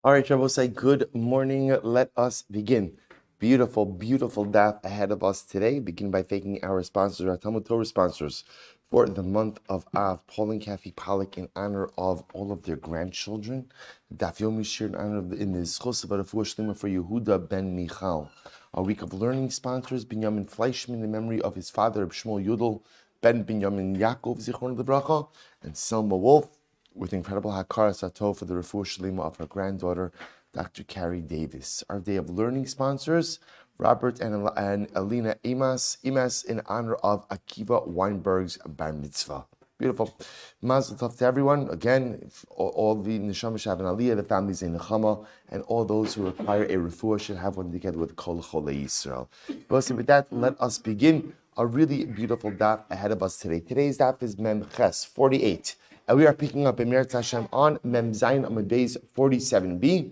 All right, Shabbos, say good morning. Let us begin. Beautiful, beautiful daf ahead of us today. Begin by thanking our sponsors, our Talmud Torah sponsors, for the month of Av, Paul and Kathy Pollack, in honor of all of their grandchildren. Daf Yomi shared in honor of in the Zchus of Refuah Shlema for Yehuda ben Michal. Our week of learning sponsors, Binyamin Fleischman, in memory of his father, Shmuel Yudel ben Binyamin Yaakov, Zichron Lebracha, and Selma Wolf, with incredible Hakara Sato for the Refuah Shlema of her granddaughter, Dr. Carrie Davis. Our day of learning sponsors, Robert and Alina Imas, in honor of Akiva Weinberg's Bar Mitzvah. Beautiful. Mazel tov to everyone. Again, all the Neshama Shav and Aliyah, the families in Nechama, and all those who require a refuah should have one together with Kol Cholei Yisrael. But with that, let us begin. A really beautiful daf ahead of us today. Today's daf is Mem Ches 48. And we are picking up Emir Hashem on Mem Zayin Amud Beis 47b.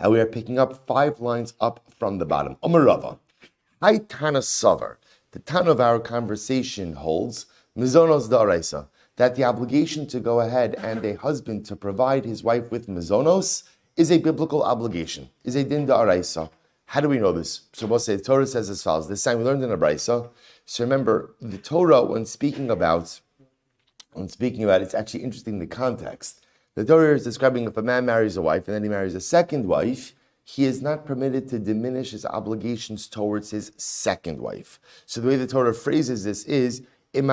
And we are picking up 5 lines up from the bottom. Omer Rava, Hai Tana Savar. The Tana of our conversation holds Mizonos Da'araisa, that the obligation to go ahead and a husband to provide his wife with Mizonos is a biblical obligation, is a Din Da'araisa. How do we know this? So we'll say the Torah says as follows. This time we learned in a Brisa. So remember, the Torah, when speaking about, it's actually interesting the context. The Torah is describing if a man marries a wife and then he marries a second wife, he is not permitted to diminish his obligations towards his second wife. So the way the Torah phrases this is, if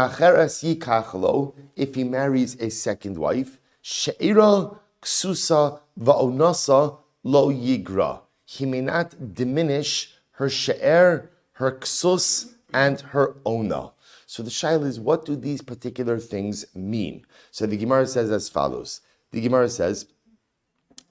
he marries a second wife, she'ira ksusa va'onasa lo yigra. He may not diminish her she'er, her ksus, and her ona. So the shaila is, what do these particular things mean? So the Gemara says as follows. The Gemara says,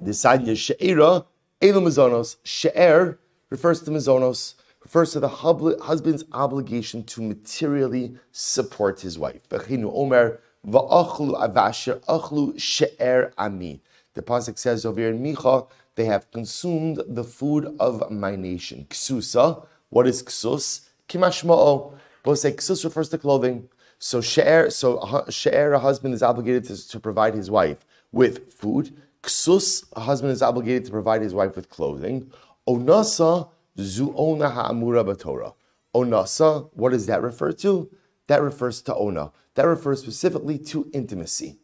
the Sadya she'era, elu mizonos. She'er refers to mizonos, refers to the husband's obligation to materially support his wife. Bechinu omer, va'achlu avasher, achlu she'er ami. The pasuk says over here in Micha, they have consumed the food of my nation. Ksusa, what is ksus? Kimashma'o. Both say ksus refers to clothing. So she'er, a husband is obligated to provide his wife with food. Ksus, a husband is obligated to provide his wife with clothing. Onasa, zu'ona ha'amura b'Torah. Onasa, what does that refer to? That refers to ona. That refers specifically to intimacy.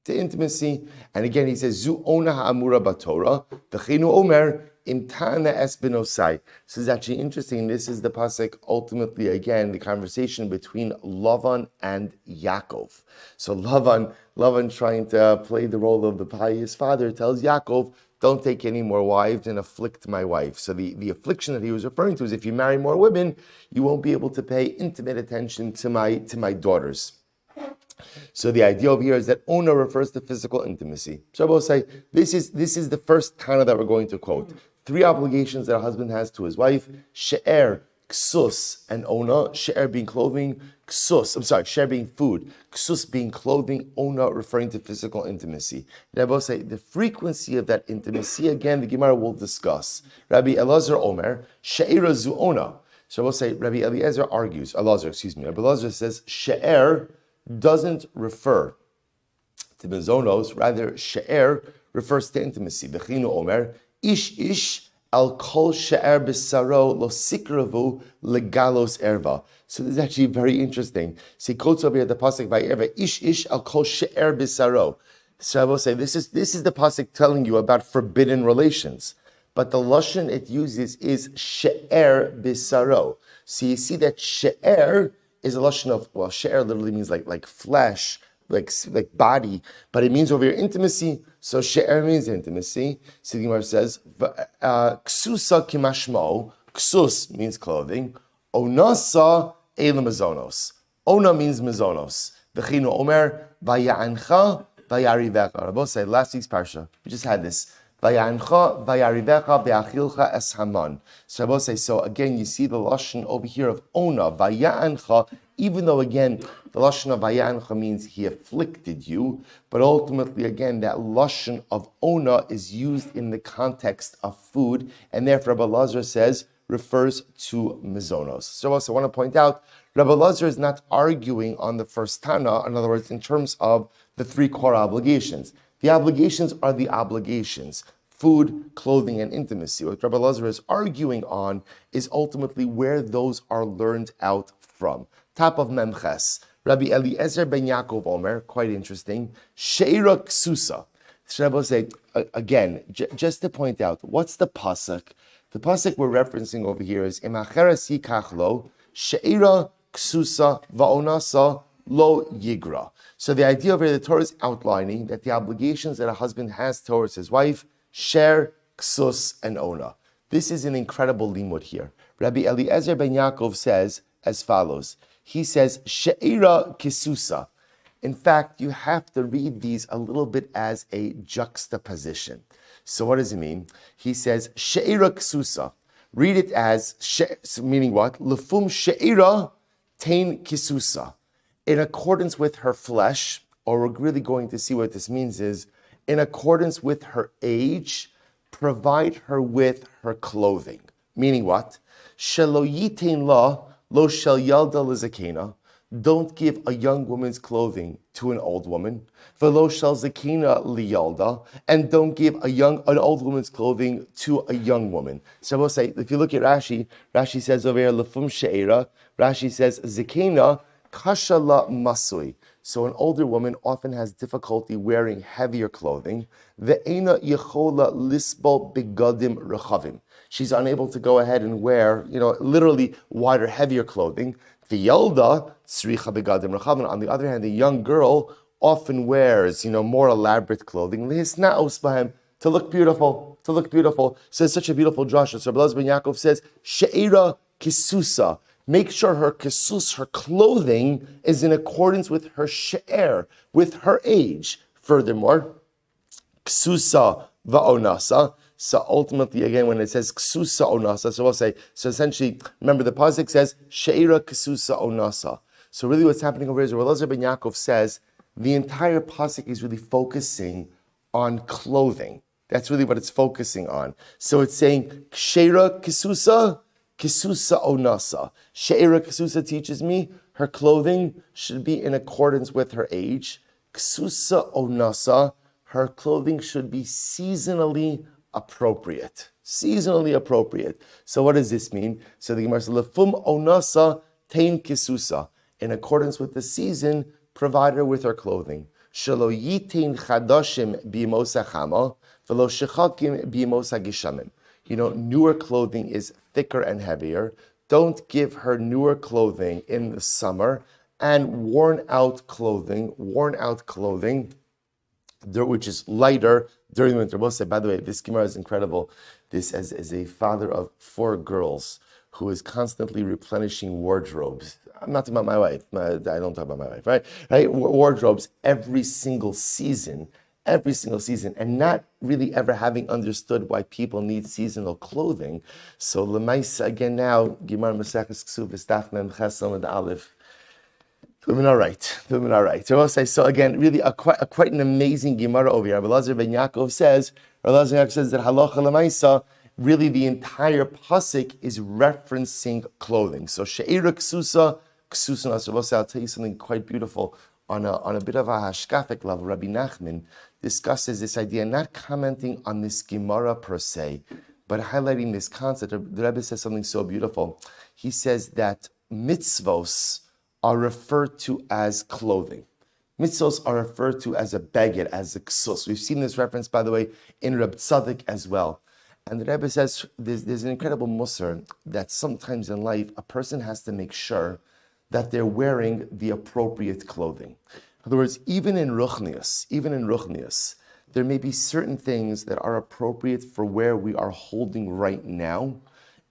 And again, he says, zu'ona ha'amura b'Torah. V'chinu omer, imtana es benosai. This is actually interesting. This is the pasuk, ultimately, again, the conversation between Lavan and Yaakov. So Lavan trying to play the role of the pious father, tells Yaakov, don't take any more wives and afflict my wife. So the affliction that he was referring to is, if you marry more women, you won't be able to pay intimate attention to my daughters. So the idea over here is that ona refers to physical intimacy. So I will say, this is the first Tana that we're going to quote. 3 obligations that a husband has to his wife: she'er, ksus, and ona. She'er being clothing, she'er being food, ksus being clothing, ona referring to physical intimacy. And I will say, the frequency of that intimacy, again, the Gemara will discuss. Rabbi Elazar Omer, she'era zu ona. So I will say, Rabbi Elazar says, she'er doesn't refer to mizonos, rather she'er refers to intimacy. Bechinu omer, ish al kol she'er b'saro lo sikravu legalos erva. So this is actually very interesting. See, quotes over here the pasuk by erva, ish al kol she'er b'saro. So I will say, this is the pasuk telling you about forbidden relations. But the lashon it uses is she'er b'saro. So you see that she'er is a lashon of, well, she'er literally means like flesh, like body, but it means over here intimacy. So she'er means intimacy. So the Gemara says, ksusa kimashmo, ksus means clothing, onasa elam mizonos. Ona means mizonos. V'chinu omer, vaya'ancha, vayarivecha. Rabbi say, last week's parsha, we just had this. Vayancha, vayarivecha, ve'achilcha es haman. So I will say, so again, you see the lashon over here of ona, vayancha, even though again, the lashon of vayancha means he afflicted you, but ultimately again, that lashon of ona is used in the context of food, and therefore Rabbi Elazar says, refers to mizonos. So I also want to point out, Rabbi Elazar is not arguing on the first Tana, in other words, in terms of the 3 core obligations. The obligations are the obligations. food, clothing, and intimacy. What Rabbi Elazar is arguing on is ultimately where those are learned out from. Top of Memches, Rabbi Eliezer ben Yaakov Omer, quite interesting, Sheira Ksusa. So Rabbi will say, again, just to point out, what's the pasuk? The pasuk we're referencing over here is Imacheres yikach lo, Sheira Ksusa va'onasa lo yigra. So the idea over here, the Torah is outlining that the obligations that a husband has towards his wife, share, ksus, and ona. This is an incredible limud here. Rabbi Eliezer ben Yaakov says as follows. He says, she'ira kisusa. In fact, you have to read these a little bit as a juxtaposition. So what does it mean? He says, she'ira kisusa. Read it as, meaning what? Lefum she'ira tain kisusa. In accordance with her flesh, or we're really going to see what this means is, in accordance with her age, provide her with her clothing. Meaning what? Shelo yitain la lo shel yalda lezakena. Don't give a young woman's clothing to an old woman. Velo shel zakena liyalda. And don't give an old woman's clothing to a young woman. So I will say, if you look at Rashi, Rashi says over here, lefum she'era. Rashi says, zakena kashala masui. So an older woman often has difficulty wearing heavier clothing. Ve'ena yechola lisbol begadim rechavim. She's unable to go ahead and wear, literally wider, heavier clothing. V'yalda tzricha begadim rechavim. On the other hand, the young girl often wears, more elaborate clothing. Lihisnaos bahem, to look beautiful, So it's such a beautiful drasha. So Rabbi Elazar ben Yaakov says, she'era kisusa. Make sure her kesus, her clothing, is in accordance with her she'er, with her age. Furthermore, ksusa va'onasa. So ultimately, again, when it says ksusa onasa, so we'll say, so essentially, remember the pasuk says, she'era ksusa onasa. So really what's happening over here is Rabbi Elazar ben Yaakov says, the entire pasuk is really focusing on clothing. That's really what it's focusing on. So it's saying, she'era ksusa, Kisusa onasa. She'era Kisusa teaches me her clothing should be in accordance with her age. Kisusa onasa, her clothing should be seasonally appropriate. Seasonally appropriate. So what does this mean? So the Gemara says, lefum onasa tain kisusa. In accordance with the season, provide her with her clothing. Shelo yitain chadashim b'yimosa chama, velo shechakim b'yimosa gishamim. Newer clothing is thicker and heavier. Don't give her newer clothing in the summer and worn out clothing, which is lighter during the winter. We'll say, by the way, this Gemara is incredible. This as a father of 4 girls who is constantly replenishing wardrobes. I'm not talking about my wife. I don't talk about my wife, right? Wardrobes every single season, and not really ever having understood why people need seasonal clothing. So Lemaisa again now, Gemara Maseches Kesuvos Daf Mem Ches Amud Aleph. Doing all right. So again, really quite an amazing Gemara over here. Rabbi Elazar ben Yaakov says that halacha lemaisa, really the entire pasuk is referencing clothing. So she'era ksusa nasr. I'll tell you something quite beautiful. On a bit of a hashkafic level, Rabbi Nachman discusses this idea, not commenting on this Gemara per se, but highlighting this concept. The Rebbe says something so beautiful. He says that mitzvos are referred to as clothing. Mitzvos are referred to as a beged, as a ksus. We've seen this reference, by the way, in Reb Tzaddik as well. And the Rebbe says there's an incredible musar that sometimes in life a person has to make sure that they're wearing the appropriate clothing. In other words, even in Ruchnius, there may be certain things that are appropriate for where we are holding right now,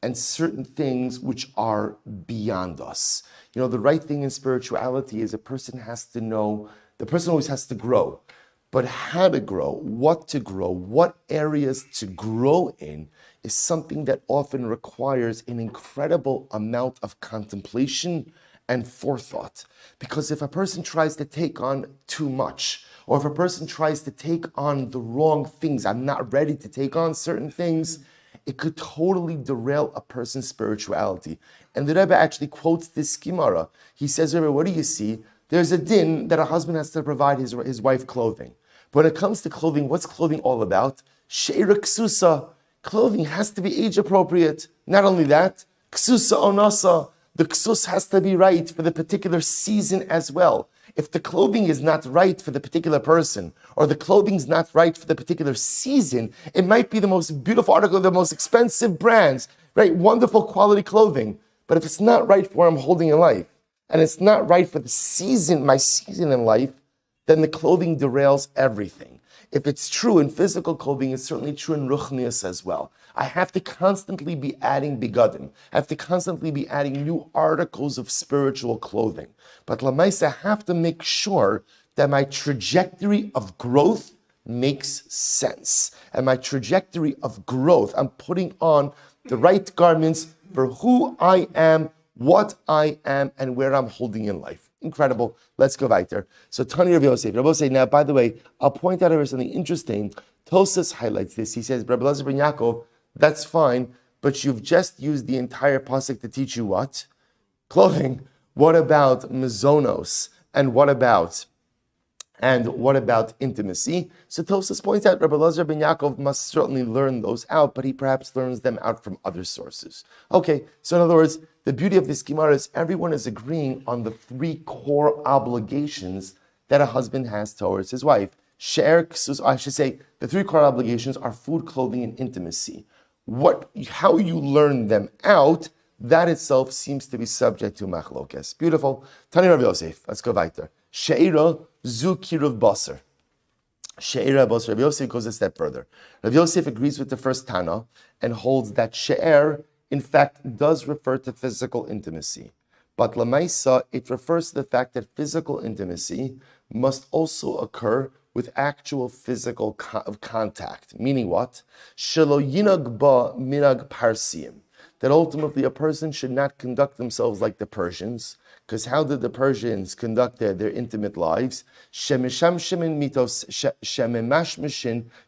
and certain things which are beyond us. The right thing in spirituality is the person always has to grow. But how to grow, what areas to grow in is something that often requires an incredible amount of contemplation and forethought. Because if a person tries to take on too much, or if a person tries to take on the wrong things, I'm not ready to take on certain things, it could totally derail a person's spirituality. And the Rebbe actually quotes this Gemara. He says, Rebbe, what do you see? There's a din that a husband has to provide his wife clothing. But when it comes to clothing, what's clothing all about? She'era ksusa, clothing has to be age appropriate. Not only that, ksusa onasa, the ksus has to be right for the particular season as well. If the clothing is not right for the particular person, or the clothing's not right for the particular season, it might be the most beautiful article, the most expensive brands, right? Wonderful quality clothing. But if it's not right for what I'm holding in life, and it's not right for the season, my season in life, then the clothing derails everything. If it's true in physical clothing, it's certainly true in ruchnius as well. I have to constantly be adding bigadim. I have to constantly be adding new articles of spiritual clothing. But lamaisa, I have to make sure that my trajectory of growth makes sense. And my trajectory of growth, I'm putting on the right garments for who I am, what I am, and where I'm holding in life. Incredible. Let's go weiter. So Tani Rabbi Yosef. Rabbi Yosef, now, by the way, I'll point out here something interesting. Tosas highlights this. He says, Rabbi Elazar ben Yaakov, that's fine, but you've just used the entire pasuk to teach you what? Clothing. What about mazonos? And what about intimacy? So Tosas points out Rabbi Elazar ben Yaakov must certainly learn those out, but he perhaps learns them out from other sources. Okay, so in other words, the beauty of this Gemara is everyone is agreeing on the three core obligations that a husband has towards his wife. I should say, the three core obligations are food, clothing, and intimacy. How you learn them out, that itself seems to be subject to machlokes. Beautiful. Tani Rabbi Yosef. Let's go weiter. She'ira zu kiruv basar. She'ira basar. Rabbi Yosef goes a step further. Rabbi Yosef agrees with the first Tana and holds that she'er, in fact, does refer to physical intimacy. But lamaisa, it refers to the fact that physical intimacy must also occur with actual physical contact. Meaning what? Shelo yinag ba minag parsiim. That ultimately a person should not conduct themselves like the Persians. Because how did the Persians conduct their intimate lives? Shememashmishin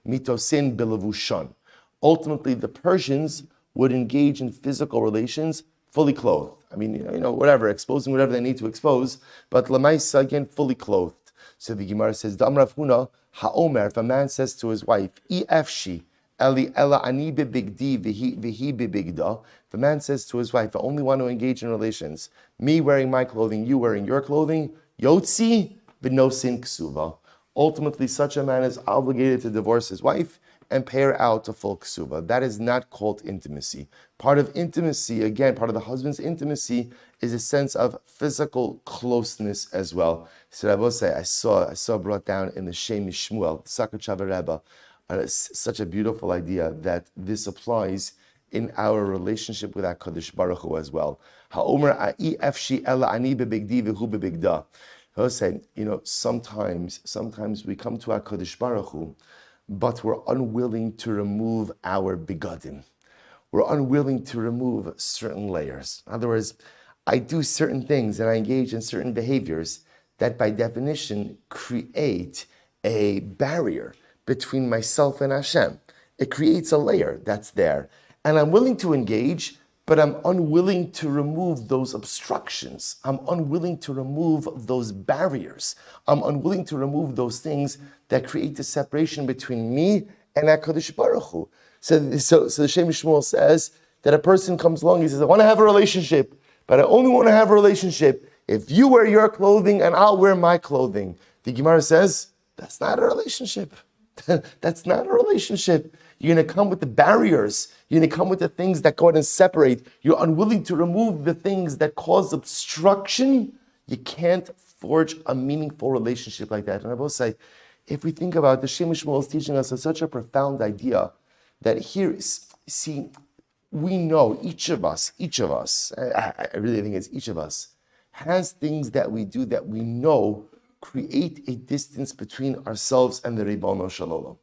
mitosin bilavushan. Ultimately, the Persians would engage in physical relations fully clothed. I mean, whatever, exposing whatever they need to expose, but lamaisa, again, fully clothed. So the Gemara says, Dam Rav Huna, ha'omer, if a man says to his wife, ifshi, eli ela ani bibigdi vihi bibigda, if a man says to his wife, I only want to engage in relations, me wearing my clothing, you wearing your clothing, yotzi v'nosin ksuva. Ultimately, such a man is obligated to divorce his wife and pay her out to full ksuva. That is not called intimacy. Part of intimacy, again, part of the husband's intimacy is a sense of physical closeness as well. So I will say, I saw brought down in the Shem Shmuel, Sakachava Rebbe, such a beautiful idea that this applies in our relationship with HaKadosh Baruch Hu as well. Ha'omer a'i efshi ela ani bebigdi v'hu bebigda. I will say, sometimes we come to HaKadosh Baruch Hu, but we're unwilling to remove our bigadim. We're unwilling to remove certain layers. In other words, I do certain things and I engage in certain behaviors that by definition create a barrier between myself and Hashem. It creates a layer that's there. And I'm willing to engage, but I'm unwilling to remove those obstructions. I'm unwilling to remove those barriers. I'm unwilling to remove those things that create the separation between me and HaKadosh Baruch Hu. So the Shem Shmuel says that a person comes along, he says, I want to have a relationship, but I only want to have a relationship if you wear your clothing and I'll wear my clothing. The Gemara says, that's not a relationship. That's not a relationship. You're going to come with the barriers. You're going to come with the things that go out and separate. You're unwilling to remove the things that cause obstruction. You can't forge a meaningful relationship like that. And I will say, if we think about it, the Shem Shmuel is teaching us such a profound idea that here, see, we know each of us, I really think it's each of us, has things that we do that we know create a distance between ourselves and the Ribono Shel Olam.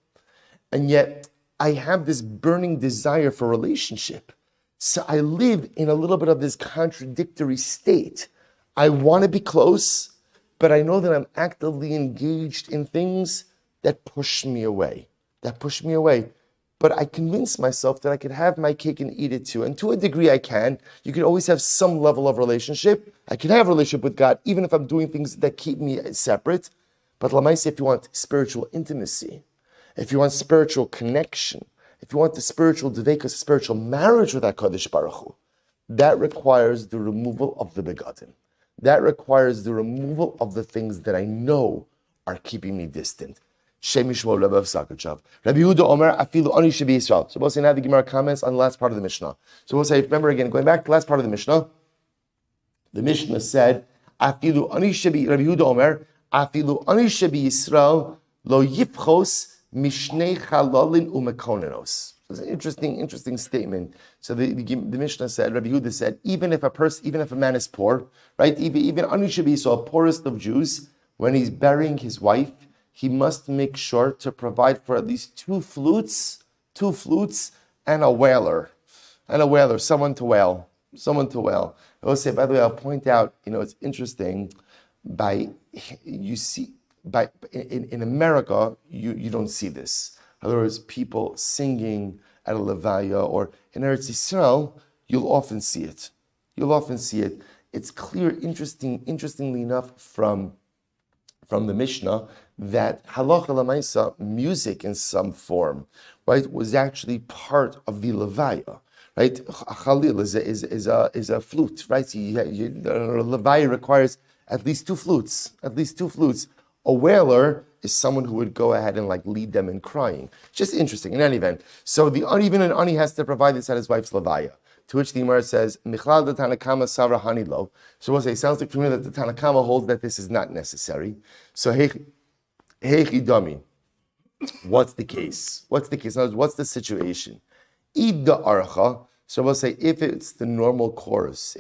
And yet, I have this burning desire for relationship. So I live in a little bit of this contradictory state. I want to be close, but I know that I'm actively engaged in things that push me away. But I convince myself that I could have my cake and eat it too. And to a degree I can. You can always have some level of relationship. I can have a relationship with God, even if I'm doing things that keep me separate. But Lamaisi, if you want spiritual intimacy, if you want spiritual connection, if you want the spiritual devekas, spiritual marriage with HaKadosh Baruch Hu, that requires the removal of the begadim. That requires the removal of the things that I know are keeping me distant. Shem Yishmo Rebbe of Sakachav. Rabbi Yehuda Omer, Afilu Ani Shebi Yisrael. So we'll say now the Gemara comments on the last part of the Mishnah. So we'll say, remember again, going back to the last part of the Mishnah said, Afilu Ani Shebi, Rabbi Yehuda Omer, Afilu Ani Shebi Yisrael, Lo Yipchos Mishnei Chalalin Umekonenos. It's an interesting statement. So the Mishnah said, Rabbi Yehuda said, even if a man is poor, right? Even Ani Shebi Yisrael, poorest of Jews, when he's burying his wife, he must make sure to provide for at least two flutes, and a wailer, someone to wail. I will say, by the way, I'll point out, it's interesting, in America, you don't see this. In other words, people singing at a levaya, or in Eretz Yisrael, you'll often see it. It's clear, interestingly enough, from the Mishnah, that halacha l'maisa, music in some form, right, was actually part of the levaya, right? A chalil is a flute, right? So the levaya requires at least two flutes. A wailer is someone who would go ahead and lead them in crying. Just interesting. In any event, so even an ani has to provide this at his wife's levaya. To which the Gemara says, Michlal the Tanakama Savra Hanilo. So we'll say, it sounds like to me that the Tanakama holds that this is not necessary. So, Heichidami, what's the case? In other words, what's the situation? Ida Archa. So we'll say, if it's the normal course,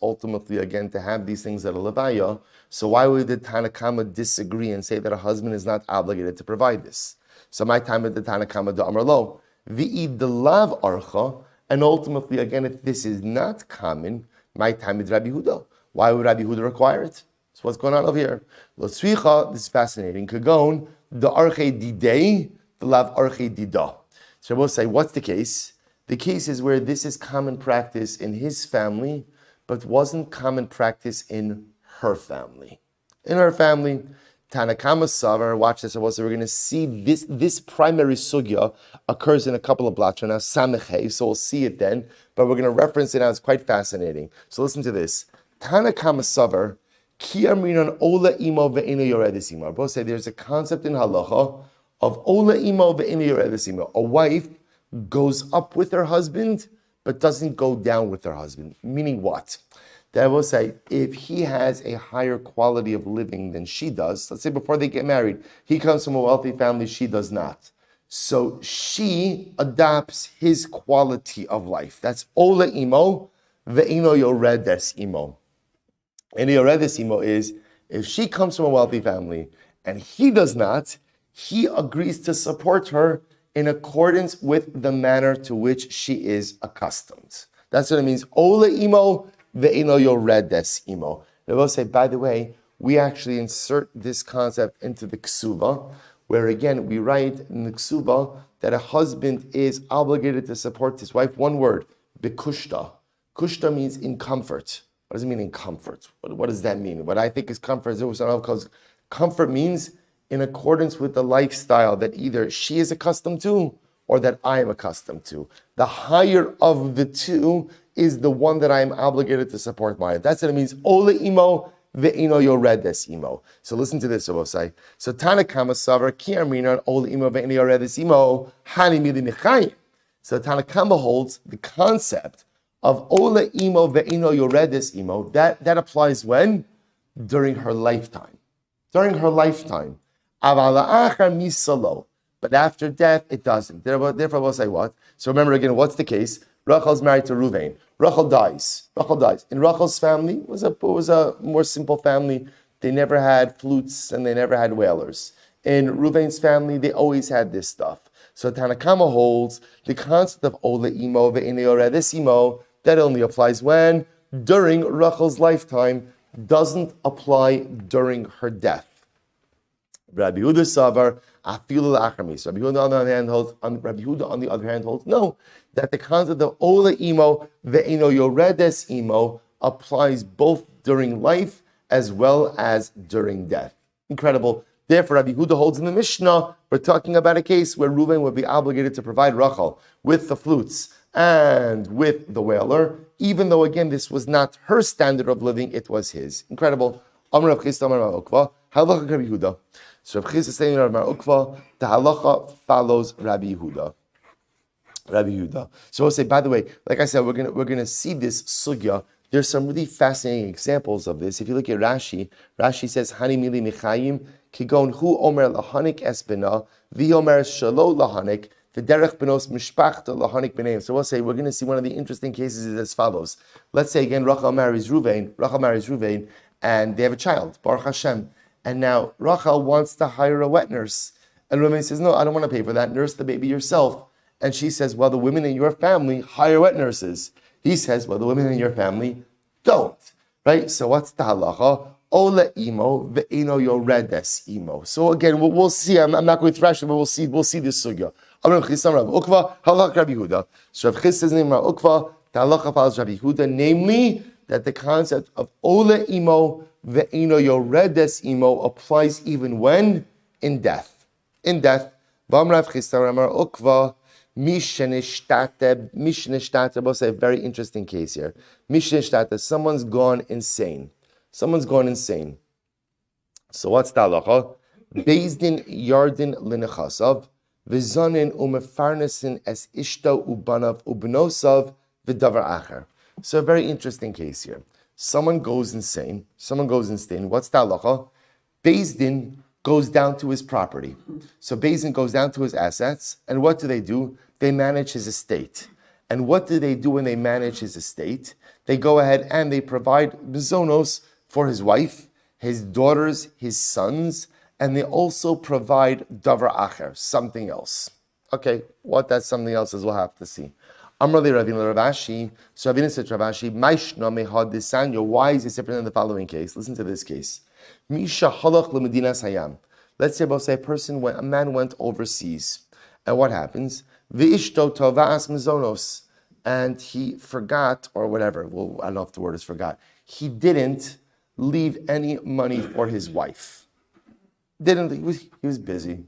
ultimately, again, to have these things at a levaya, so why would the Tanakama disagree and say that a husband is not obligated to provide this? So my time at the Tanakama da Amar Lo. V'id the lav Archa. And ultimately, again, if this is not common, my time with Rabbi Huda. Why would Rabbi Huda require it? So what's going on over here? This is fascinating. Kagon, the arche didei, the lav arche dida. So we'll say, what's the case? The case is where this is common practice in his family, but wasn't common practice in her family. In her family, Tanakama Savar, watch this, we're going to see this primary sugya occurs in a couple of blocks now, Samechei, so we'll see it then, but we're going to reference it now, it's quite fascinating. So listen to this. Tanakama Savar, Ki Amrinan Ola Imo Ve'ino Yoredis Imo. Both say there's a concept in halacha of Ola Imo Ve'ino Yoredis Imo. A wife goes up with her husband, but doesn't go down with her husband. Meaning what? That will say, if he has a higher quality of living than she does, let's say before they get married, he comes from a wealthy family, she does not. So she adopts his quality of life. That's Ola Imo, Ve'ino Yoredes Imo. And Yoredes Imo is, if she comes from a wealthy family and he does not, he agrees to support her in accordance with the manner to which she is accustomed. That's what it means. Ola Imo, Ve'ino yoredes imo. They will say, by the way, we actually insert this concept into the Kesuva, where again we write in the Kesuva that a husband is obligated to support his wife. One word, bekushta. Kushta means in comfort. What does it mean in comfort? What does that mean? What I think is comfort is because comfort means in accordance with the lifestyle that either she is accustomed to or that I am accustomed to. The higher of the two is the one that I am obligated to support my wife. That's what it means. Ola imo ve'ino yoredes imo. So listen to this, Obosai. So Tanakama Savar ki amrinan ola imo ve'ino yoredes imo hani mili nechayim. So Tanakama holds the concept of Ola imo ve'ino yoredes imo. That applies when? During her lifetime. Avala achar misalo. But after death, it doesn't. Therefore, we'll say what? So remember again, what's the case? Rachel's married to Ruvain. Rachel dies. In Rachel's family, it was a more simple family. They never had flutes and they never had wailers. In Ruvain's family, they always had this stuff. So Tanakama holds the concept of Ola Imo ve'Eino Yoredes Imo, that only applies when? During Rachel's lifetime, doesn't apply during her death. Rabbi Yehuda Savar, Afilu La'achar. Rabbi Yehuda on the other hand holds no, that the concept of Ola Imo ve'Eino Yoredes Imo applies both during life as well as during death. Incredible. Therefore, Rabbi Yehuda holds in the Mishnah, we're talking about a case where Reuven would be obligated to provide Rachel with the flutes and with the whaler, even though, again, this was not her standard of living, it was his. Incredible. Amar Rav Chisda, Amar Rav Ukva, halacha Rabbi Yehuda. So Rav Chisda is saying, Rav Ukva, the halacha follows Rabbi Yehuda. Rabbi Yehuda. So I'll say, by the way, like I said, we're gonna see this sugya. There's some really fascinating examples of this. If you look at Rashi, Rashi says, Hani mili michayim, kigon hu omer lahanik espina, vi omer shalo lahanik, v'derech benos mishpachta lahanik b'neim. So we'll say, we're going to see one of the interesting cases is as follows. Let's say again, Rachel marries Reuven, and they have a child, Baruch Hashem. And now Rachel wants to hire a wet nurse. And Reuven says, no, I don't want to pay for that. Nurse the baby yourself. And she says, well, the women in your family hire wet nurses. He says, well, the women in your family don't. Right? So what's the halacha? Ola imo ve'eno yoredes imo. So again, we'll see. I'm not going to thrash it, but we'll see this sugya. Rav Chisda, Rav Ukva, halach Rabbi Yehuda. So Rav Chisda says, Rav Ukva, the halacha follows Rabbi Yehuda, namely that the concept of ola imo ve'eno yoredes imo applies even when in death. In death. Vam Rav Chisda, Rav Ukva. Mishnishtate, we'll say a very interesting case here. Mishnishtate, someone's gone insane. So what's the halacha? Bezdin yardin linechasav, v'zanin umefarnesin es ishto ubanav ubnosav v'davar acher. So a very interesting case here. Someone goes insane. What's the halacha? Bezdin goes down to his property. So Bezdin goes down to his assets, and what do? They manage his estate. And what do they do when they manage his estate? They go ahead and they provide bizonos for his wife, his daughters, his sons, and they also provide davar acher, something else. Okay, what that something else is, we'll have to see. Amrali Ravina Ravashi. So Ravina said to Ravashi, Maishna mehad disanyo. Why is it different than the following case? Listen to this case. Misha halach lemedinas hayam. Let's say a man went overseas, and what happens? V'ishto tova'as mizonos, and he forgot, or whatever. Well, I don't know if the word is forgot. He didn't leave any money for his wife. He was busy,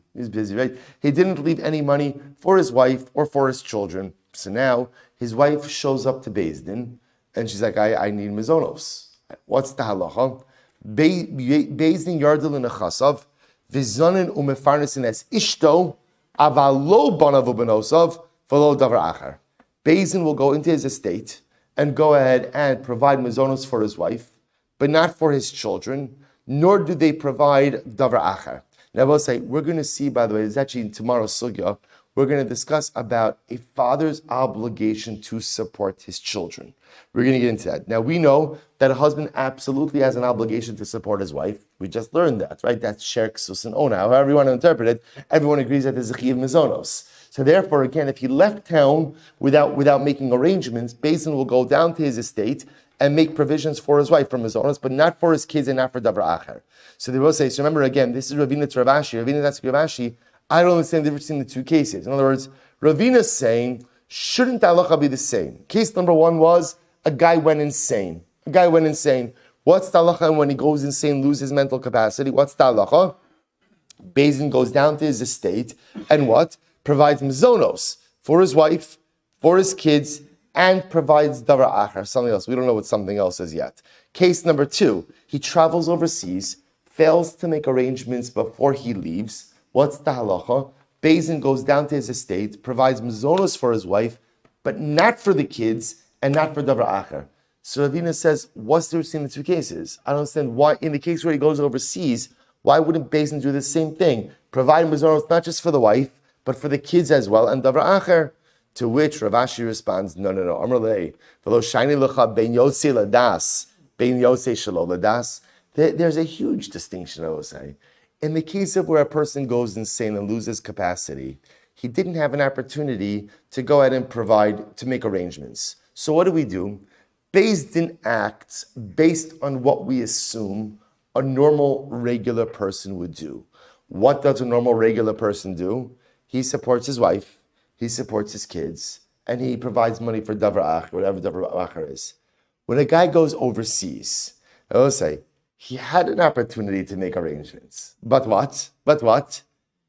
right? He didn't leave any money for his wife or for his children. So now his wife shows up to Bezdin, and she's like, I need mizonos. What's the halacha? Bezdin yardel in a chasav, v'zanin umefarnesin es ishto, avalo banav ubenosav, v'lo davar acher. Bezdin will go into his estate and go ahead and provide mizonos for his wife, but not for his children, nor do they provide davar acher. Now, I will say, we're going to see, by the way, it's actually in tomorrow's sugya, we're going to discuss about a father's obligation to support his children. We're going to get into that. Now, we know that a husband absolutely has an obligation to support his wife. We just learned that, right? That's Sher Ksus and Ona. However you want to interpret it, everyone agrees that there's a Chiv Mizonos. So therefore, again, if he left town without making arrangements, Bezdin will go down to his estate and make provisions for his wife from his owners, but not for his kids and not for davar acher. So they will say, so remember again, this is Ravina to Ravashi. Ravina that's Ravashi. I don't understand the difference between the two cases. In other words, Ravina's saying, shouldn't the halacha be the same? Case number one was, a guy went insane. What's the halacha when he goes insane, loses mental capacity? What's the halacha? Bezdin goes down to his estate and what? Provides mizonos for his wife, for his kids, and provides davar acher, something else. We don't know what something else is yet. Case number two, he travels overseas, fails to make arrangements before he leaves. What's the halacha? Bezdin goes down to his estate, provides mizonos for his wife, but not for the kids and not for davar acher. So Ravina says, what's the difference in the two cases? I don't understand why, in the case where he goes overseas, why wouldn't Bezdin do the same thing? Provide mizonos not just for the wife, but for the kids as well, and davar acher. To which Ravashi responds, no. Amrlei, v'lo shayni lecha ben yosei ladas, ben yosei shelo ladas. There's a huge distinction, I will say. In the case of where a person goes insane and loses capacity, he didn't have an opportunity to go ahead and provide, to make arrangements. So what do? Bezdin acts based on what we assume a normal, regular person would do. What does a normal, regular person do? He supports his wife, he supports his kids, and he provides money for davar acher, whatever davar acher is. When a guy goes overseas, I will say, He had an opportunity to make arrangements. But what? But what?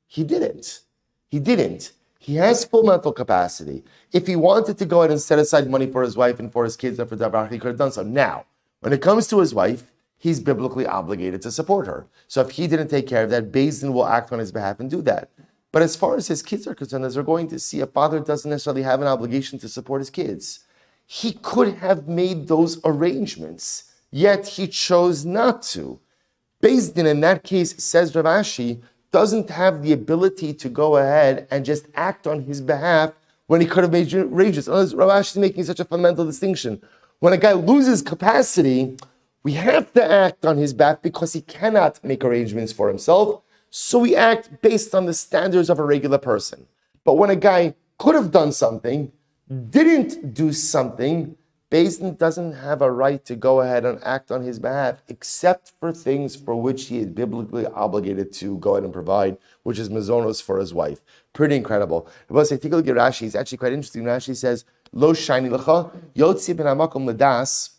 He didn't. He didn't. He has full mental capacity. If he wanted to go ahead and set aside money for his wife and for his kids and for davar, he could have done so. Now, when it comes to his wife, he's biblically obligated to support her. So if he didn't take care of that, Beis Din will act on his behalf and do that. But as far as his kids are concerned, as we're going to see, a father doesn't necessarily have an obligation to support his kids. He could have made those arrangements, yet he chose not to. Beis Din, in that case, says Rav Ashi, doesn't have the ability to go ahead and just act on his behalf when he could have made arrangements. Rav Ashi is making such a fundamental distinction. When a guy loses capacity, we have to act on his behalf because he cannot make arrangements for himself. So we act based on the standards of a regular person. But when a guy could have done something, didn't do something, Beis Din doesn't have a right to go ahead and act on his behalf, except for things for which he is biblically obligated to go ahead and provide, which is mazonos for his wife. Pretty incredible. But say, take a look at Rashi. It's actually quite interesting. Rashi says, "Lo shani lecha yotzi ben hamakom ledas."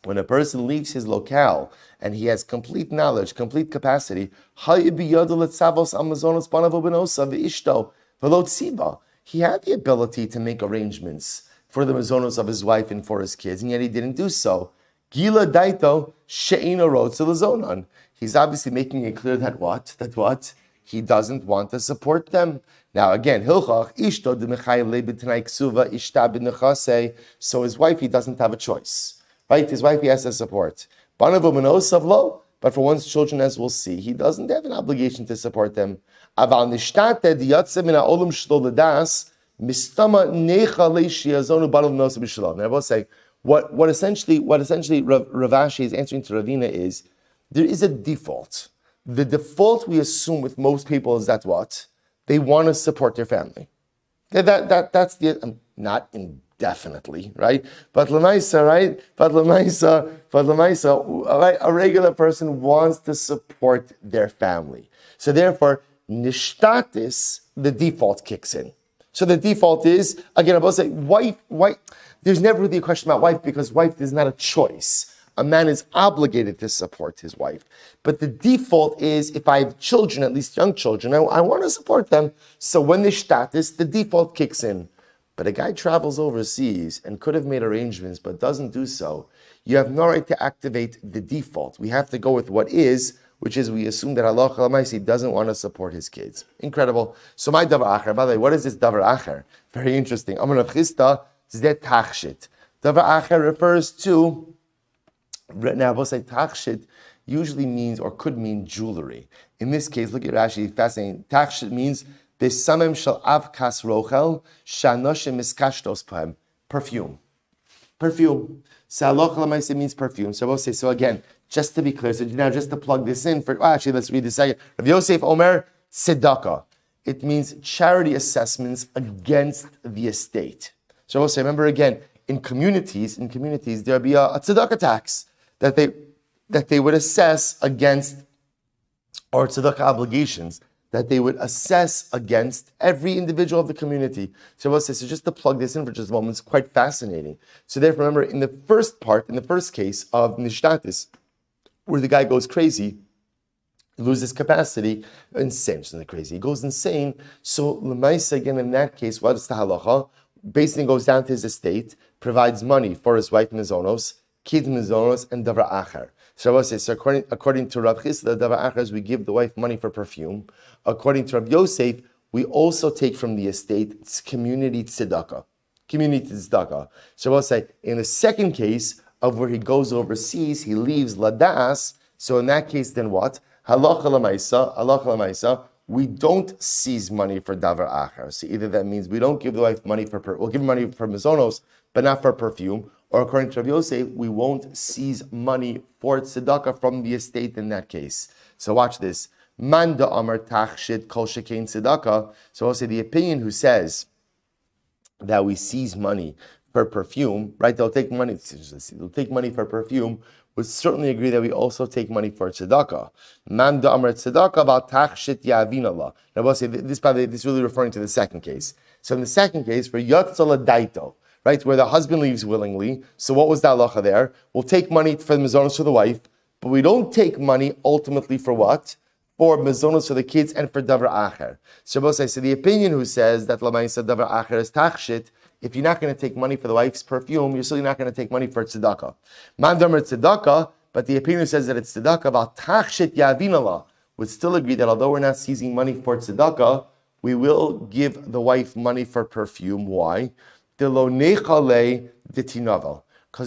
When a person leaves his locale and he has complete knowledge, complete capacity, he had the ability to make arrangements for the mazonos of his wife and for his kids, and yet he didn't do so. Gila daito she'ino rotze lezonan. He's obviously making it clear that what? He doesn't want to support them. Now again, hilchach ishto demechayim lebetnai ksuva ishta b'nechasei. So his wife, he doesn't have a choice. Right? His wife, he has to support. But for one's children, as we'll see, he doesn't have an obligation to support them. Aval nishtate diyatze min ha'olam shlo ledas mistama necha le'shiazonu banav nosa b'shalom. Now I will say, what essentially Rav Ashi is answering to Ravina is, there is a default. The default we assume with most people is that what? They want to support their family. That's the, not indefinitely, right? But Lamaisa, right? But Lamaisa, right? A regular person wants to support their family. So therefore, nishtatis, the default kicks in. So the default is, again, I will say, wife, there's never really a question about wife because wife is not a choice. A man is obligated to support his wife. But the default is, if I have children, at least young children, I want to support them. So when there's status, the default kicks in. But a guy travels overseas and could have made arrangements, but doesn't do so. You have no right to activate the default. We have to go with what is, which is we assume that Allah Chalamaysi doesn't want to support his kids. Incredible. So my davar acher, by the way, what is this davar acher? Very interesting. Amar Rav Chisda, zeh tachshit. Davar acher refers to, now we'll say tachshit usually means or could mean jewelry. In this case, look at Rashi, fascinating. Tachshit means besamem shel avkas rochel shanoshim miskashtos pahem. Perfume. So Allah Chalamaysi means perfume. So we'll say, so again, just to be clear, so now just to plug this in, actually let's read this second. Rav Yosef Omer, tzedakah. It means charity assessments against the estate. So we'll say, remember again, in communities, there'll be a tzedakah tax that they would assess against, or tzedakah obligations that they would assess against every individual of the community. So we'll say, so just to plug this in for just a moment, it's quite fascinating. So therefore, remember, in the first case of nishtatis, where the guy goes crazy, he loses capacity, insane, isn't crazy, he goes insane. So l'maisa, again, in that case, what is the halacha? Basically goes down to his estate, provides money for his wife mizonos, kids mizonos, and davar acher. So I will say, so according to Rav Chisda, davar acher is we give the wife money for perfume. According to Rav Yosef, we also take from the estate, it's community tzedakah. So I will say, in the second case of where he goes overseas, he leaves ladas. So in that case, then what? Halacha l'maisa, we don't seize money for davar acher. So either that means we don't give the wife money we'll give money for mizonos, but not for perfume. Or according to Rav Yosef, we won't seize money for tzedakah from the estate in that case. So watch this. Manda amar tachshit kol shekein tzedakah. So I'll say the opinion who says that we seize money for perfume, right? They'll take money for perfume, would certainly agree that we also take money for tzedakah. Manda amar tzedakah about tachshit yavinallah. Now we'll say this is really referring to the second case. So in the second case, for yatzala daito, right, where the husband leaves willingly. So what was the halacha there? We'll take money for the mizonos for the wife, but we don't take money ultimately for what? For mazonos for the kids and for davar acher. So the opinion who says that lamaisa davar acher is tachshit, if you're not going to take money for the wife's perfume, you're still not going to take money for tzedakah. Man damer tzedakah, but the opinion who says that it's tzedakah, about tachshit yavinala, would still agree that although we're not seizing money for tzedakah, we will give the wife money for perfume. Why? Because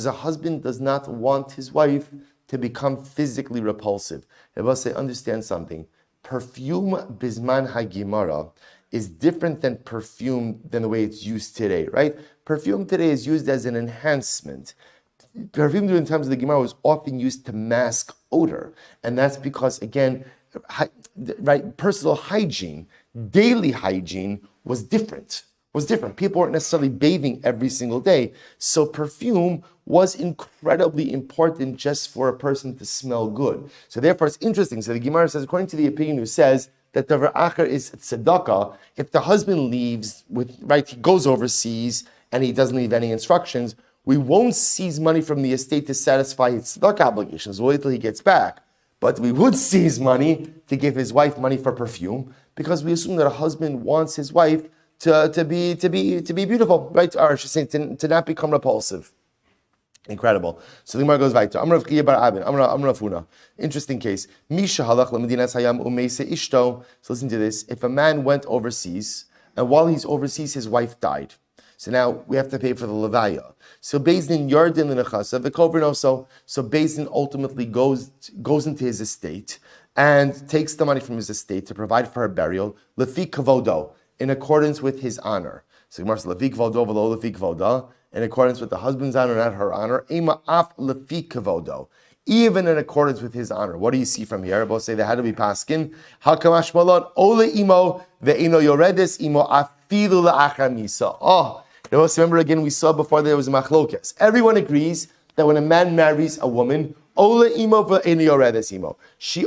the husband does not want his wife to become physically repulsive. Understand something. Perfume bisman hagimara is different than perfume than the way it's used today, right? Perfume today is used as an enhancement. Perfume during times of the Gemara was often used to mask odor. And that's because, again, right, personal hygiene, daily hygiene was different. People weren't necessarily bathing every single day. So perfume was incredibly important just for a person to smell good. So therefore it's interesting. So the Gemara says, according to the opinion who says that davar acher is tzedakah, if the husband leaves he goes overseas and he doesn't leave any instructions, we won't seize money from the estate to satisfy his tzedakah obligations. We'll wait till he gets back. But we would seize money to give his wife money for perfume because we assume that a husband wants his wife to be beautiful, right? Or I should say to not become repulsive. Incredible. So the Gemara goes weiter. Amar Rav Chiya bar Abin, Amar Rav Huna. Interesting case. Misha halach lemedinas hayam umeise ishto. So listen to this. If a man went overseas, and while he's overseas, his wife died. So now we have to pay for the levaya. So Beis Din Yardin l'nechasa v'kover also. So Beis Din ultimately goes into his estate and takes the money from his estate to provide for her burial. Lefi kavodo, in accordance with his honor. So Gemara says lefi kavodo v'lo lefi kavoda, in accordance with the husband's honor, not her honor. Ema af lefi kavodo, even in accordance with his honor. What do you see from here? Both say they had to be paskin. Hakamash malon ole imo ve'ino yoredes imo afilu la'achar misa. Oh. Remember again, we saw before there was a machlokes. Everyone agrees that when a man marries a woman, she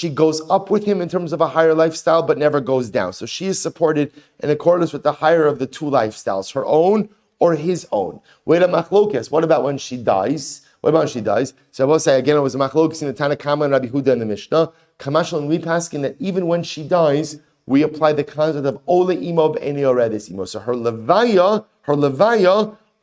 goes up with him in terms of a higher lifestyle, but never goes down. So she is supported in accordance with the higher of the two lifestyles, her own or his own. Wait a machlokes. What about when she dies? So I will say again, it was a machlokes in the Tanna Kama and Rabbi Huda in the Mishnah. Kamashal, and we paskin that even when she dies, we apply the concept of ole imo b'eni oredes imo. So her levaya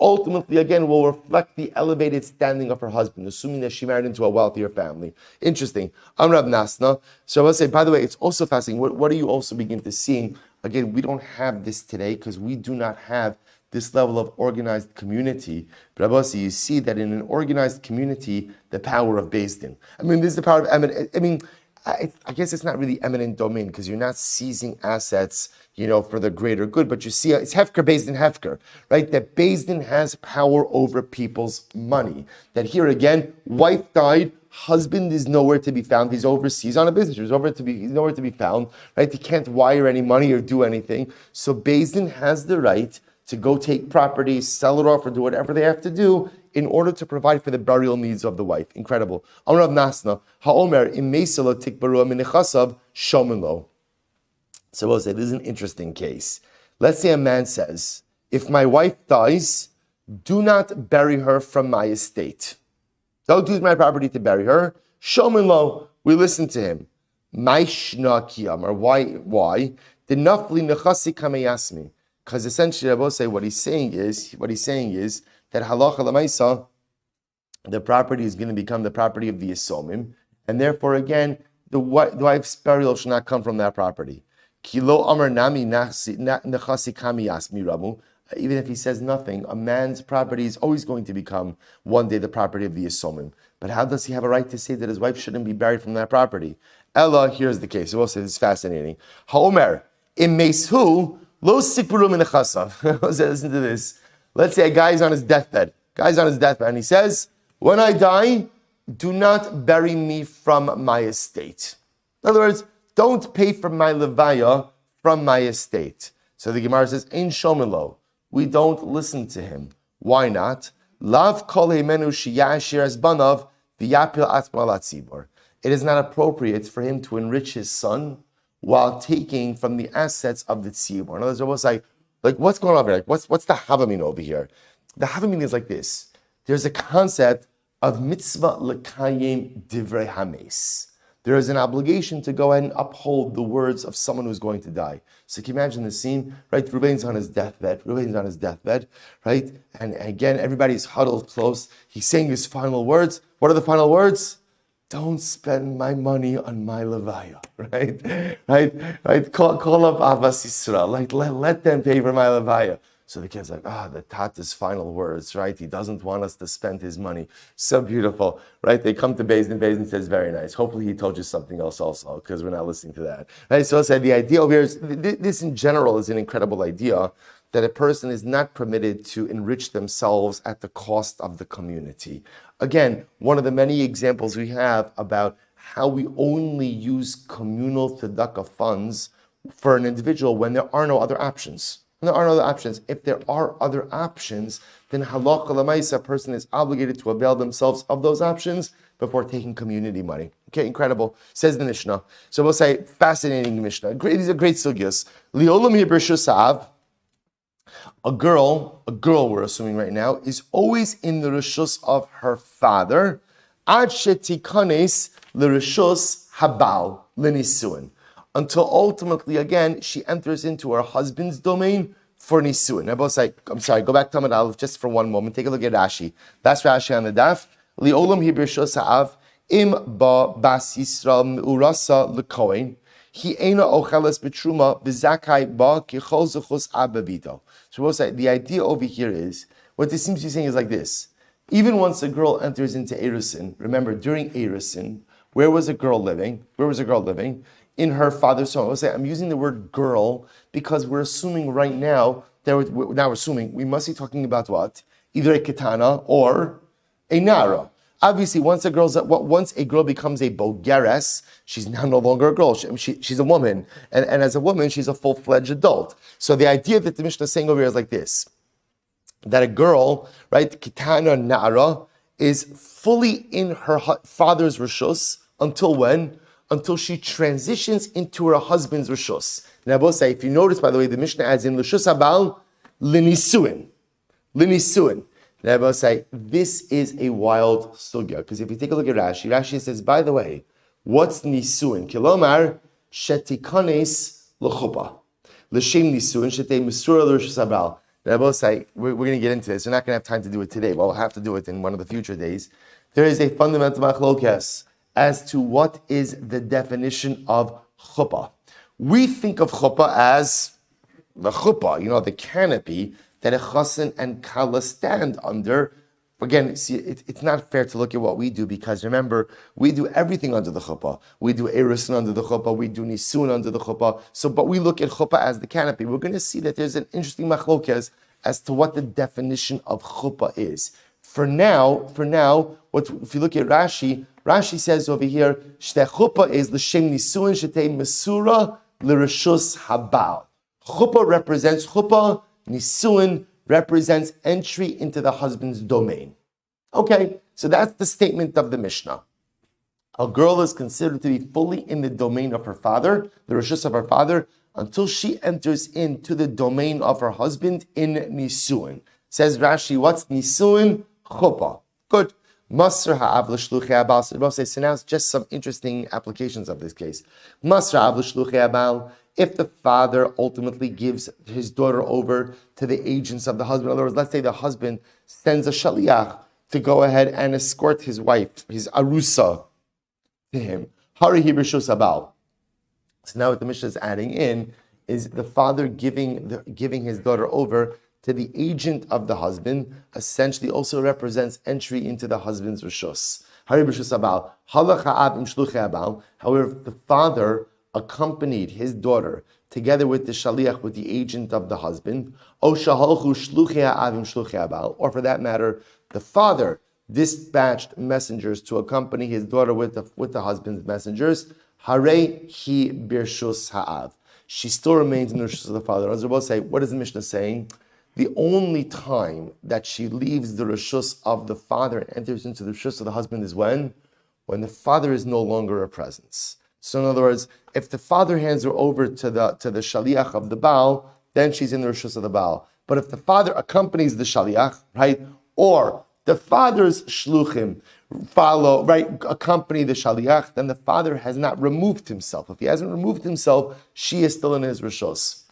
ultimately again will reflect the elevated standing of her husband, assuming that she married into a wealthier family. Interesting. Amrav Nasna. So I will say, by the way, it's also fascinating. What do you also begin to see? Again, we don't have this today because we do not have this level of organized community. But Abbasi, you see that in an organized community, the power of Beis Din. This is the power of I guess it's not really eminent domain because you're not seizing assets, for the greater good. But you see, it's Hefker, Beis Din, Hefker, right? That Beis Din has power over people's money. That here again, wife died, husband is nowhere to be found. He's overseas on a business. He's nowhere to be found, right? He can't wire any money or do anything. So Beis Din has the right to go take property, sell it off, or do whatever they have to do in order to provide for the burial needs of the wife. Incredible. Amar Rav Nasna, Ha'omer, Imeselo Tikbaru Minichasav, Shomenlo. So we'll say, this is an interesting case. Let's say a man says, if my wife dies, do not bury her from my estate. Don't use my property to bury her. Shomenlo, we listen to him. Maishna Kiyamar, why? The Nafli Nechasi Kameyasmi. Because essentially, I will say what he's saying is that halacha l'maisa, the property is going to become the property of the Yisomim, and therefore, again, the wife's burial should not come from that property. Kilo amar nami nechasi kami yasmi ramu. Even if he says nothing, a man's property is always going to become one day the property of the Yisomim. But how does he have a right to say that his wife shouldn't be buried from that property? Ella, here's the case. We'll say this is fascinating. Haomer im meishu. Lo sikburum in the chasav. Listen to this. Let's say a guy is on his deathbed. And he says, when I die, do not bury me from my estate. In other words, don't pay for my levaya from my estate. So the Gemara says, Ein shomelo. We don't listen to him. Why not? Lav kol heimenu shiyashir as banav v'yapil atma latzibor. It is not appropriate for him to enrich his son while taking from the assets of the tzibor. In other words, almost like what's going on here? What's the havamin over here? The havamin is like this. There's a concept of mitzvah lekayim divrei hames. There is an obligation to go ahead and uphold the words of someone who's going to die. So can you imagine the scene, right? Reuven's on his deathbed, right? And again, everybody's huddled close. He's saying his final words. What are the final words? Don't spend my money on my levaya, right? Call up Avas Yisrael, like let them pay for my levaya. So the kid's like, the Tata's final words, right? He doesn't want us to spend his money. So beautiful, right? They come to Beis Din says, very nice. Hopefully he told you something else also, because we're not listening to that. Right? So I said the idea over here is, this in general is an incredible idea, that a person is not permitted to enrich themselves at the cost of the community. Again, one of the many examples we have about how we only use communal tzedakah funds for an individual when there are no other options. If there are other options, then halacha l'maisa, a person is obligated to avail themselves of those options before taking community money. Okay, incredible. Says the Mishnah. So we'll say, fascinating Mishnah. These are great sugyas. Li'olam yibrishus. A girl we're assuming right now, is always in the rishus of her father, ad shetikanes l'rishus habal l'nisuin, until ultimately, again, she enters into her husband's domain for nisuin. Now, both say, I'm sorry, go back to Amud Aleph just for one moment. Take a look at Rashi. That's Rashi on the daf. Li'olam hi b'rishus ha'av im ba bas Yisrael me'urasa l'kohen. He eina ocheles b'truma v'zakai ba kichol zuchus ababito. So we'll say, the idea over here is, what this seems to be saying is like this. Even once a girl enters into Erusin, remember, during Erusin, where was a girl living? In her father's home. We'll say, I'm using the word girl because we're assuming right now, we must be talking about what? Either a ketana or a nara. Obviously, once a girl becomes a bogeres, she's now no longer a girl. She's a woman. And as a woman, she's a full-fledged adult. So the idea that the Mishnah is saying over here is like this. That a girl, right, Kitana Nara, is fully in her father's rishus until when? Until she transitions into her husband's rishus. Now, I will say, if you notice, by the way, the Mishnah adds in Rishus Habal, Linisuin. Now, I will say, this is a wild sugya, because if you take a look at Rashi says, by the way, what's Nisuin? Kilomar, Shetikanes L'chupa. L'shem Nisuin, Shetei Mesura L'Rishus Habal. Now, I will say, we're going to get into this. We're not going to have time to do it today, but we'll have to do it in one of the future days. There is a fundamental machlokes as to what is the definition of chuppah. We think of chuppah as the chuppah, the canopy that a chassan and kala stand under. Again, see, it's not fair to look at what we do, because remember, we do everything under the chuppah. We do erusin under the chuppah, we do nisun under the chuppah. But we look at chuppah as the canopy. We're going to see that there's an interesting machlokes as to what the definition of chuppah is. For now, if you look at Rashi says over here, Shtei chuppah is l'shem nisuin shetei mesura l'rishus habal. Chuppah represents chuppah, nisuin represents entry into the husband's domain. Okay, so that's the statement of the Mishnah. A girl is considered to be fully in the domain of her father, the rishus of her father, until she enters into the domain of her husband in nisuin. Says Rashi, what's nisuin? Chuppah. Good. Masr ha'av l'shluchei habal. So now it's just some interesting applications of this case. Masr ha'av l'shluchei habal. If the father ultimately gives his daughter over to the agents of the husband, in other words, let's say the husband sends a shaliach to go ahead and escort his wife, his arusa, to him. Hari hi b'rishus habal. So now what the Mishnah is adding in is the father giving his daughter over to the agent of the husband, essentially also represents entry into the husband's rishus. Hari b'rishus habal. Halach ha'av im shluchei habal. However, if the father accompanied his daughter together with the shaliach, with the agent of the husband, or for that matter, the father dispatched messengers to accompany his daughter with the husband's messengers, hare hi birshus ha'av. She still remains in the rishus of the father. As we'll say, what is the Mishnah saying? The only time that she leaves the rishus of the father and enters into the rishus of the husband is when the father is no longer a presence. So in other words, if the father hands her over to the shaliach of the Baal, then she's in the rishus of the Baal. But if the father accompanies the shaliach, right, or the father's shluchim follow, right, accompany the shaliach, then the father has not removed himself. If he hasn't removed himself, she is still in his rishos.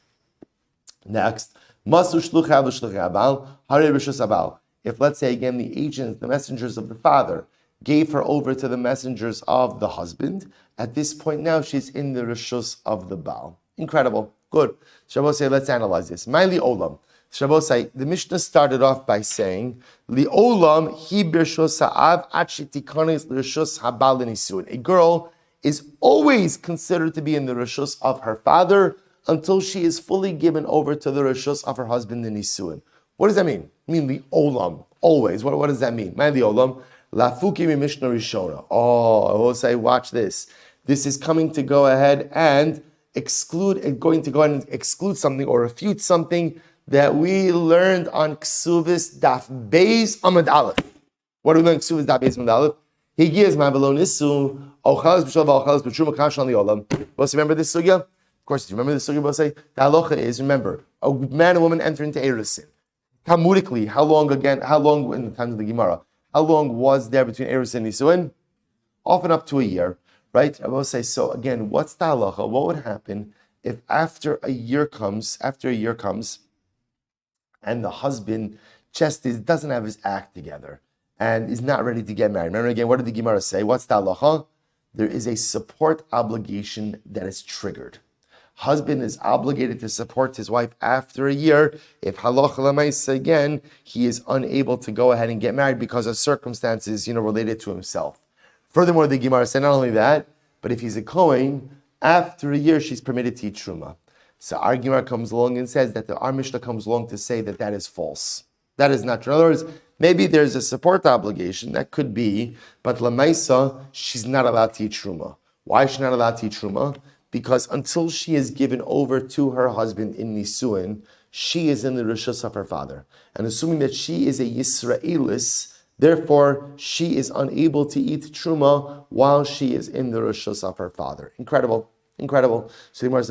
Next, masu shluchav l'shluchei abal, harei rishos abal. If, let's say again, the agents, the messengers of the father, gave her over to the messengers of the husband, at this point now she's in the rishos of the Baal. Incredible. Good. Shabbos say, let's analyze this. My li'olam. Shabbos say, the Mishnah started off by saying, li'olam hi b'rishos ha'av ad shetikanes l'rishos habal l'nisuin. A girl is always considered to be in the rishos of her father until she is fully given over to the rishos of her husband in nisuin. What does that mean? I mean li'olam. Always. What does that mean? My li'olam. Lafuki mi Mishnah Rishona. Oh, I will say, watch this. This is coming to go ahead and exclude something or refute something that we learned on Kesuvos Daf Beis Amud Aleph. What do we learn on Kesuvos Daf Beis Amud Aleph? He gives my below nisu ochalas b'shol v'ochalas b'truma kashan li'olam. Boss, remember this sugya? Of course, do you remember this sugya? Boss, the halacha is, remember, a man and woman enter into erusin. Talmudically, how long in the time of the Gemara? How long was there between erusin and nisuin? Often up to a year. Right? I will say, so again, what's the halacha? What would happen if after a year comes, and the husband doesn't have his act together and is not ready to get married? Remember again, what did the Gemara say? What's the halacha? There is a support obligation that is triggered. Husband is obligated to support his wife after a year. If halacha l'maisa again, he is unable to go ahead and get married because of circumstances, related to himself. Furthermore, the Gemara said not only that, but if he's a Kohen, after a year she's permitted to eat Truma. So our Gemara comes along and says that our Mishnah comes along to say that is false. That is not true. In other words, maybe there's a support obligation, that could be, but Lamaisa, she's not allowed to eat Truma. Why is she not allowed to eat Truma? Because until she is given over to her husband in Nisuin, she is in the rishus of her father. And assuming that she is a Yisraelis, therefore, she is unable to eat truma while she is in the rishus of her father. Incredible. So remember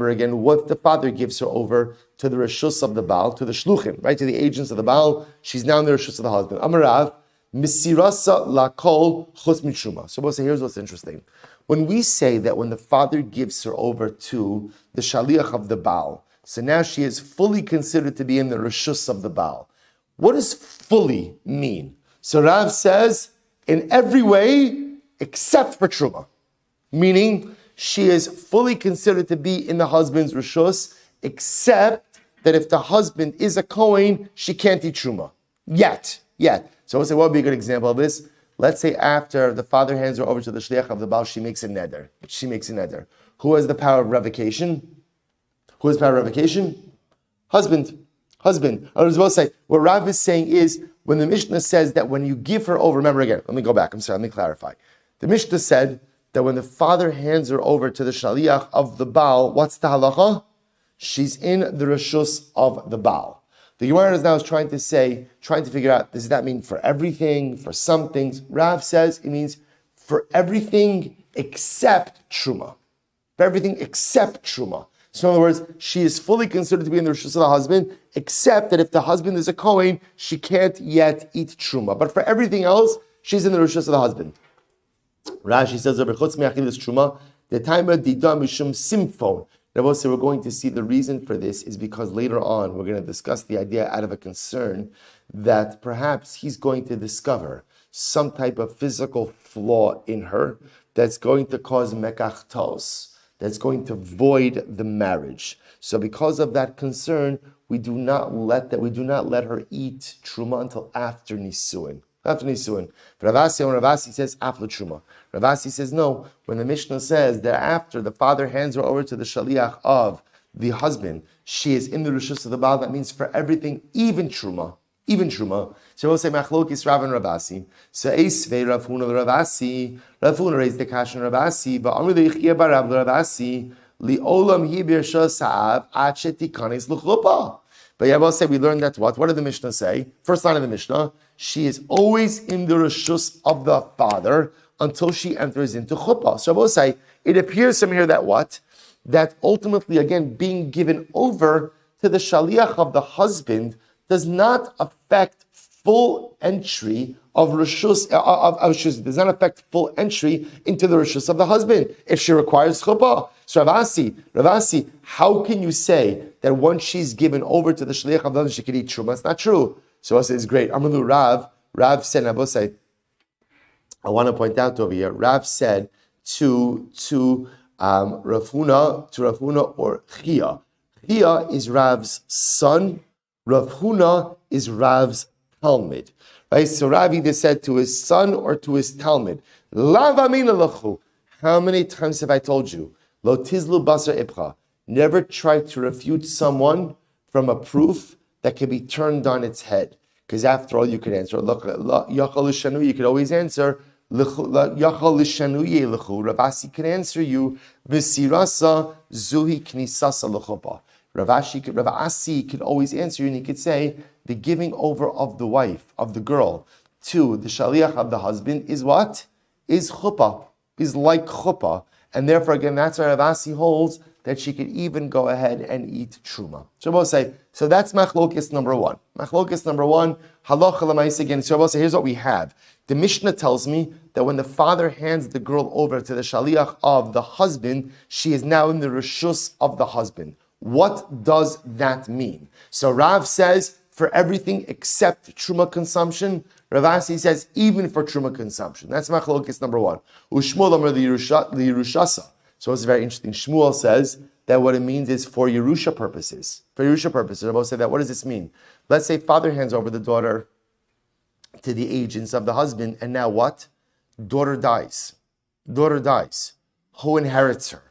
again, what the father gives her over to the rishus of the Baal, to the shluchim, right, to the agents of the Baal. She's now in the rishus of the husband. Amarav, misirasa lakol chutz mitruma. So here's what's interesting. When we say that when the father gives her over to the shaliach of the Baal, so now she is fully considered to be in the rishus of the Baal. What does fully mean? So Rav says, in every way except for Truma. Meaning, she is fully considered to be in the husband's rishus, except that if the husband is a Kohen, she can't eat Truma. Yet. So we'll say, what would be a good example of this? Let's say after the father hands her over to the shliach of the Baal, she makes a neder. Who has the power of revocation? Husband. I was about to say, what Rav is saying is, when the Mishnah says that when you give her over, remember again, let me go back, let me clarify. The Mishnah said that when the father hands her over to the shaliach of the Baal, what's the halacha? She's in the rishus of the Baal. The Gemara is now trying to figure out, does that mean for everything, for some things? Rav says it means for everything except Truma. For everything except Truma. So in other words, she is fully considered to be in the rishus of the husband, except that if the husband is a Kohen, she can't yet eat Truma. But for everything else, she's in the rishus of the husband. Rashi says, Truma, the time of Dida Mishum Simphon. Now, so we're going to see the reason for this is because later on we're going to discuss the idea out of a concern that perhaps he's going to discover some type of physical flaw in her that's going to cause mekachtos, that's going to void the marriage. So because of that concern, we do not let her eat truma until after nisuin. After nisuin. Ravasi says after truma. Ravasi says no. When the Mishnah says that after the father hands her over to the shaliach of the husband, she is in the rishus of the Baal. That means for everything, even truma. So we'll say machlokis Rav and Ravasi. So Eisvei Rav Huna Ravasi. Rav Huna raised the kashan Ravasi, but Amr Leichia Barav Ravasi li'olam hi b'rishus sa'av ad shetikanes l'chuppah. But yeah, we'll say we learned that what? What did the Mishnah say? First line of the Mishnah, she is always in the rishus of the father until she enters into chuppah. So we'll say, it appears from here that what? That ultimately, again, being given over to the shaliach of the husband does not affect full entry of rishus, does not affect full entry into the rishus of the husband if she requires chuppah. So Ravasi, how can you say that once she's given over to the shliach of the husband, she can eat truma? It's not true. So I say it's great. Amalu Rav said, I want to point out over here, Rav said to Rav Huna or Chia. Chia is Rav's son. Rav Huna is Rav's Talmud. Right? So Rav either said to his son or to his Talmud, Lav amina lachu. How many times have I told you? Lo tizlu basar ibcha. Never try to refute someone from a proof that can be turned on its head. Because after all, you could answer. You could always answer. Ravasi could answer you. V'sirasa zuhi knisasa l'chuppah. Ravasi could always answer you, and he could say the giving over of the wife, of the girl, to the shaliach of the husband is what? Is chuppah. Is like chuppah. And therefore, again, that's why Ravasi holds that she could even go ahead and eat truma. So we'll say, so that's machlokis number one. Machlokis number one, halacha l'maisa again. So we'll say, here's what we have. The Mishnah tells me that when the father hands the girl over to the shaliach of the husband, she is now in the rishus of the husband. What does that mean? So Rav says, for everything except truma consumption. Ravasi says, even for truma consumption. That's machlokis number one. Ushmuel amar liyerushasa. So it's very interesting. Shmuel says that what it means is for Yerusha purposes. For Yerusha purposes. Rabbi say that. What does this mean? Let's say father hands over the daughter to the agents of the husband, and now what? Daughter dies. Daughter dies. Who inherits her?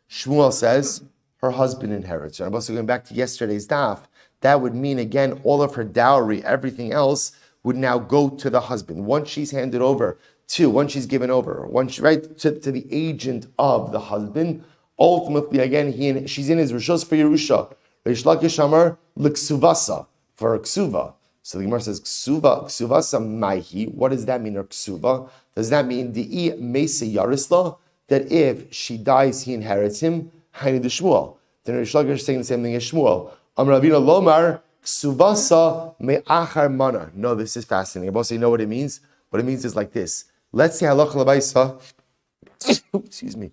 Shmuel says her husband inherits her. I'm also going back to yesterday's daf. That would mean, again, all of her dowry, everything else, would now go to the husband. Once she's handed over once she's given over, to the agent of the husband, ultimately, again, she's in his rishos for Yerusha. Reish Lakish Amar l'ksuvasa, for a ksuva. So the Gemara says, ksuvasa maihi. What does that mean, or ksuva? Does that mean di'i mesa yarisla, that if she dies, he inherits him? Haini de Shmuel. Then Reish Lakish is saying the same thing as Shmuel. Amar Ravina Lomar, ksuvasa me'achar mana. No, this is fascinating. I both say, you know what it means? What it means is like this. Let's say halacha l'maisa. Excuse me.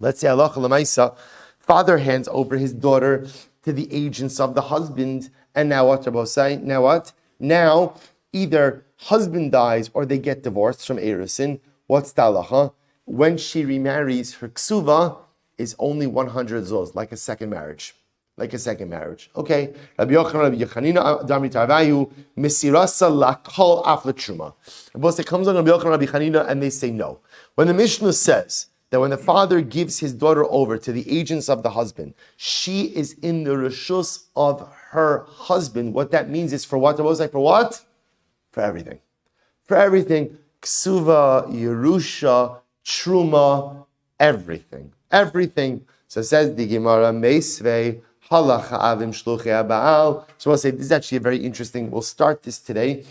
Let's say halacha l'maisa. Father hands over his daughter to the agents of the husband, and now what? Rabbi say, now what? Now either husband dies or they get divorced from Erisin. What's the halacha? When she remarries, her ksuva is only 100 zuz, like a second marriage. Like a second marriage. Okay. Rabbi Yochanan, Rabbi Yechanina, Darmi Tarvayu, Misirasa Lakol Afla Truma. It comes on Rabbi Yochanan, Rabbi Yechanina, and they say no. When the Mishnah says that when the father gives his daughter over to the agents of the husband, she is in the rishus of her husband. What that means is for what? For what? For everything. For everything. Ksuva, Yerusha, Truma, everything. Everything. So it says the Gemara, Meisvei, Halacha Avim Shluchei Baal. So I'll say this is actually a very interesting. We'll start this today,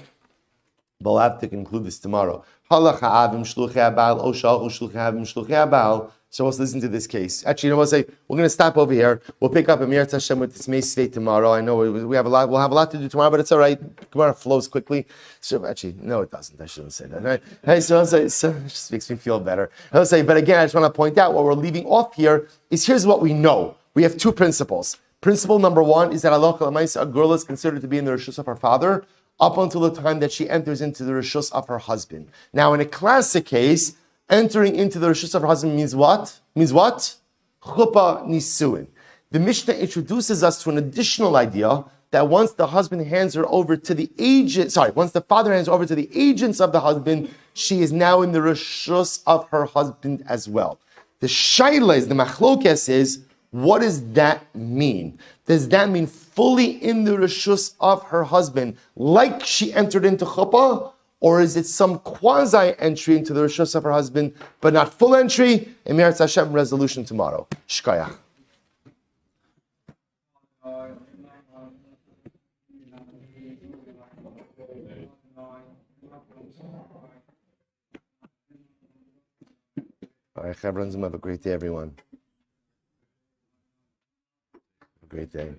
but we'll have to conclude this tomorrow. Halacha Avim Shluchei Baal, Oshachu Shluchei Avim Shluchei Baal. So let's listen to this case. Actually, you know what? Say we're going to stop over here. We'll pick up Amir Hashem with this Meisvei tomorrow. I know we have a lot. We'll have a lot to do tomorrow, but it's all right. Gemara flows quickly. So actually, no, it doesn't. I shouldn't say that. Right? Hey, so I'll say, so it just makes me feel better. I'll say, but again, I just want to point out what we're leaving off here is here's what we know. We have two principles. Principle number one is that a girl is considered to be in the rishus of her father up until the time that she enters into the rishus of her husband. Now, in a classic case, entering into the rishus of her husband means what? Means what? Chuppah nisuin. The Mishnah introduces us to an additional idea that once the husband hands her over to the once the father hands her over to the agents of the husband, she is now in the rishus of her husband as well. The shaila is, the machlokes is, what does that mean? Does that mean fully in the rishus of her husband, like she entered into chuppah? Or is it some quasi-entry into the rishus of her husband, but not full entry? Emir Hashem, resolution tomorrow. Shkayach. All right, Chevron, have a great day, everyone. Have a great day.